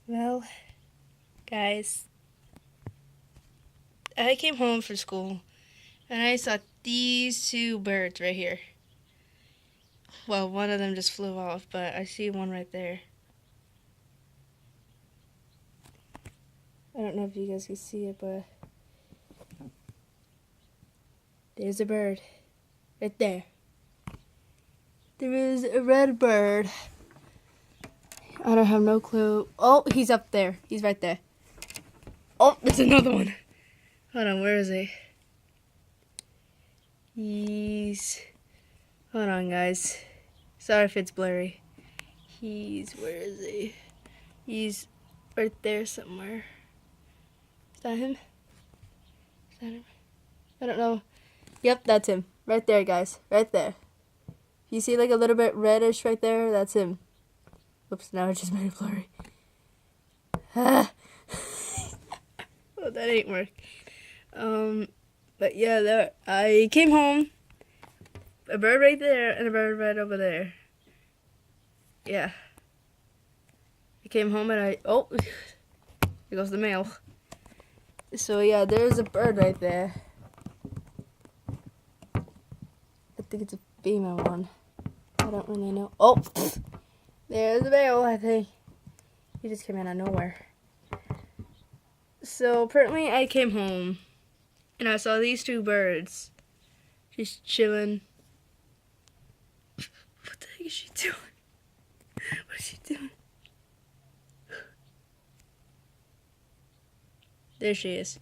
Well, guys, I came home from school and I saw these two birds right here. Well, one of them just flew off, but I see one right there. I don't know if you guys can see it, but there's a bird right there. There is a red bird. I don't have no clue. Oh, he's up there. He's right there. Oh, there's another one. Hold on, where is he? Hold on, guys. Sorry if it's blurry. Where is he? He's right there somewhere. Is that him? Is that him? I don't know. Yep, that's him. Right there, guys. Right there. You see like a little bit reddish right there? That's him. Oops, now I just made it blurry. Ah. Oh, that ain't work. But yeah, there. I came home. A bird right there and a bird right over there. Yeah. I came home and oh, here goes the mail. So yeah, there's a bird right there. I think it's a female one. I don't really know. Oh, there's the mail, I think. He just came in out of nowhere. So apparently I came home and I saw these two birds just chilling. What the heck is she doing? What is she doing? There she is.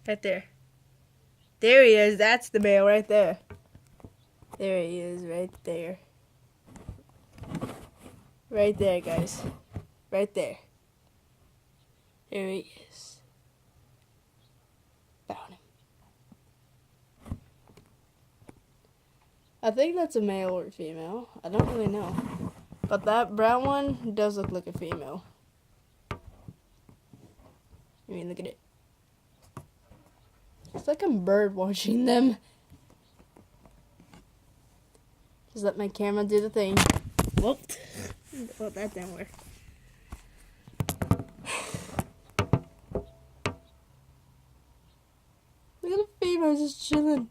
Right there. There he is. That's the male right there. There he is right there. Right there, guys. Right there. There he is. Found him. I think that's a male or female. I don't really know. But that brown one does look like a female. I mean, look at it. It's like I'm bird watching them. Just let my camera do the thing. Whoop. Well, that didn't work. Look at the female just chilling.